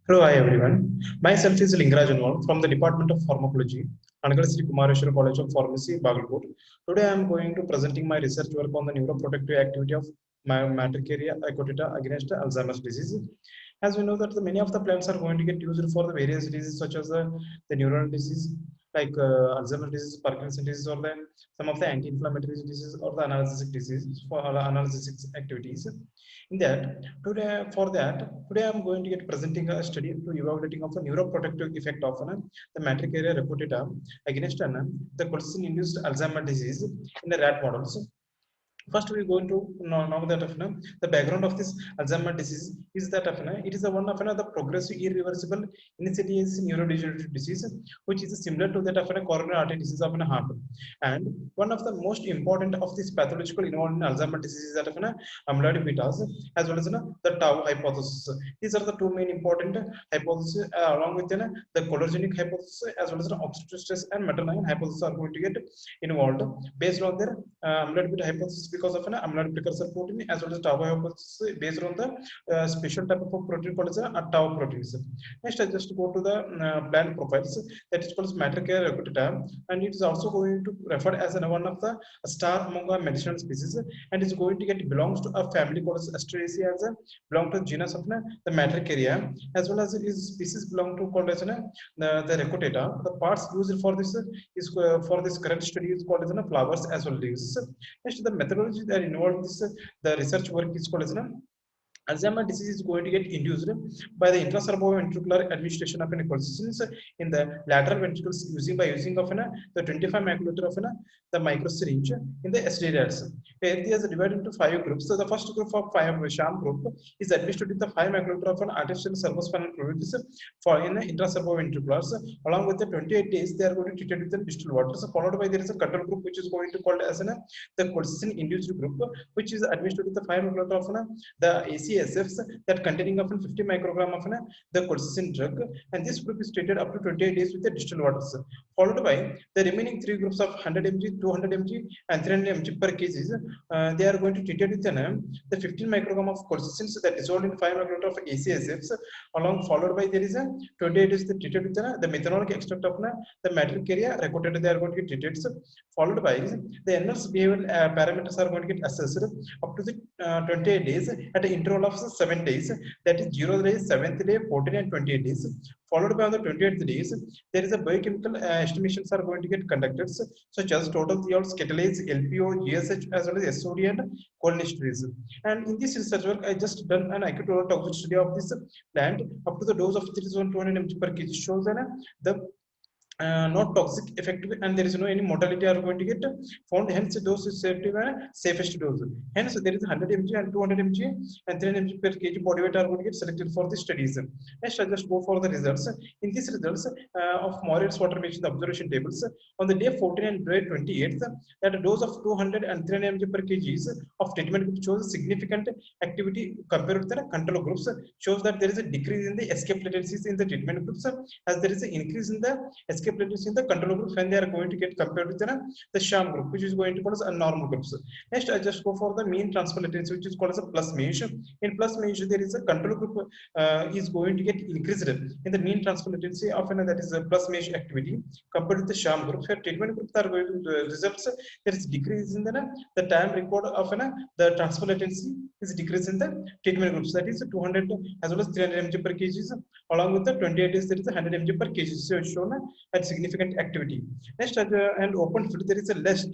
Hello, hi everyone. Myself is Lingaraj Anwar from the Department of Pharmacology, Anagal Sri Kumareshwar College of Pharmacy, Bagalkot. Today I am going to presenting my research work on the neuroprotective activity of Matricaria acutita against Alzheimer's disease. As we know that many of the plants are going to get used for the various diseases such as the neural disease like Alzheimer's disease, Parkinson's disease, or the some of the anti-inflammatory diseases or the analgesic disease for analgesic activities. In that, today I'm going to get presenting a study to evaluating of a neuroprotective effect of the matricaria reputata against the colchicine-induced Alzheimer's disease in the rat models. First, we're going to know that the background of this Alzheimer's disease is that it is one of the progressive irreversible insidious neurodegenerative disease, which is similar to that of coronary artery disease of heart. And one of the most important of this pathological involved in Alzheimer's disease is that of amyloid betas as well as the tau hypothesis. These are the two main important hypotheses along with the cholinergic hypothesis as well as the oxidative stress and metalline hypothesis are going to get involved based on their amyloid beta hypothesis because of an amyloid precursor protein as well as tau hypothesis based on the special type of protein called as a tau proteins. Next, I just go to the plant profiles that is called Matricaria recutita, and it is also going to referred as one of the star among the medicinal species, and is going to get belongs to a family called as Asteraceae as a belong to genus of the Matricaria as well as its species belong to called as the recutita. The parts used for this is for this current study is called as flowers as well as leaves. Next, the methodology that involved this the research work is called as Alzheimer's disease is going to get induced by the intracerebroventricular administration of colchicines in the lateral ventricles by using of the 25 microliter of the microsyringe in the SD rats. It is divided into 5 groups. So the first group of 5 sham group is administered with the 5 microliter of an artificial cerebrospinal fluid for in intracerebroventriculars. Along with the 28 days, they are going to treat with the distilled water. So followed by there is a control group which is going to called as the colchicine induced group, which is administered with the 5 microliter of the ACSFs that containing of 50 microgram of the colchicine drug, and this group is treated up to 28 days with the distilled waters. Followed by the remaining 3 groups of 100 mg, 200 mg, and 300 mg per kg. They are going to treat it with the 15 microgram of colchicine that dissolved in 5 microgram of ACSFs. Along followed by there is a 28 days treated with the methanolic extract of the Matricaria recutita. They are going to get treated. Followed by the NL's behavioral parameters are going to get assessed up to the 28 days at an interval of 7 days, that is 0 days, 7th day, 14 and 28 days. Followed by on the 28th days, there is a biochemical estimations are going to get conducted, such as total thiols, catalase, LPO, GSH, as well as SOD and cholinesterase. And in this research work, I just done an acute oral toxic study of this plant up to the dose of 3,200 mg per kg shows the not toxic effective and there is no any mortality are going to get found, hence the dose is safe safest dose. Hence there is 100 mg and 200 mg and 300 mg per kg body weight are going to get selected for the studies. Next, I just go for the results. In these results of Moritz water the observation tables on the day 14 and day 28th, that a dose of 200 and 300 mg per kg of treatment group shows significant activity compared with the control groups, shows that there is a decrease in the escape latencies in the treatment groups as there is an increase in the escape latency in the control group when they are going to get compared with the sham group, which is going to call as a normal groups. Next, I just go for the mean transfer latency, which is called as a plus measure. In plus measure, there is a control group is going to get increased in the mean transfer latency of that is a plus measure activity compared with the sham group. Where treatment groups are going to results, there is decrease in the time record of the transfer latency is decrease in the treatment groups, that is 200 as well as 300 mg per kg. Along with the 28 days, there is a 100 mg per kg. So it's shown a significant activity. Next, and open field, there is a less.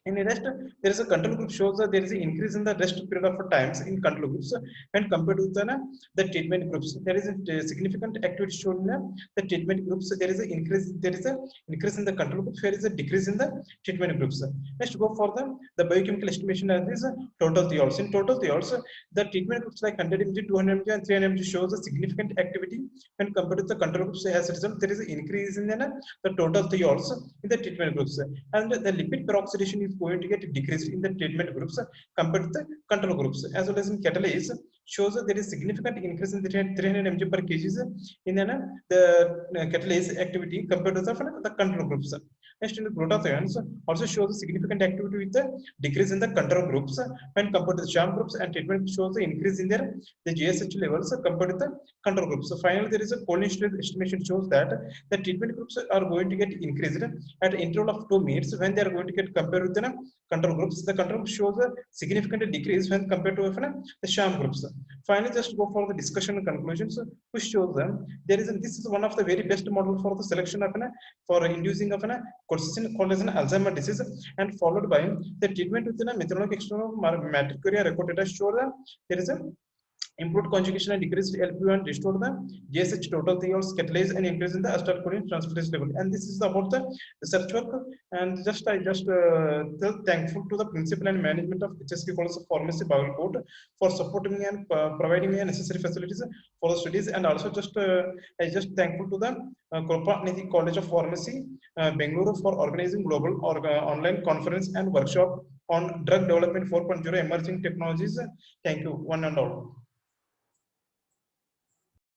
In the rest, there is a control group shows that there is an increase in the rest period of times in control groups when compared with the treatment groups. There is a significant activity shown in the treatment groups. There is an increase. There is an increase in the control groups. There is a decrease in the treatment groups. Next, go for the biochemical estimation as is total thiols. In total thiols, the treatment groups like 100 mg, 200 mg, and 300 mg shows a significant activity when compared with the control groups. As a result, there is an increase in the total thiols in the treatment groups, and the lipid peroxidation is going to get decreased in the treatment groups compared to the control groups. As well as in catalase shows that there is significant increase in the 300 mg per kg in the catalase activity compared to the control groups. Next, in the glutathione also shows a significant activity with the decrease in the control groups when compared to the sham groups, and treatment shows the increase in their the GSH levels compared to the control groups. So finally, there is a Cohen-Stuart estimation shows that the treatment groups are going to get increased at interval of 2 minutes when they are going to get compared with the control groups. The control group shows a significant decrease when compared to the sham groups. Finally, just go for the discussion and conclusions, which shows them there is this is one of the very best model for the selection of for inducing of colchicine called as an Alzheimer disease, and followed by the treatment with methylonic external matricularia recordata show that there is a improved conjugation and decreased LP1 restored the GSH total thiols catalase and increase in the acetylcholine transferase level. And this is about the research work. And I just thankful to the principal and management of HSK College of Pharmacy Bagalkot for supporting me and providing me necessary facilities for the studies. And also I just thankful to the Kropa Nidhi College of Pharmacy Bengaluru for organizing global or online conference and workshop on drug development 4.0 emerging technologies. Thank you, one and all.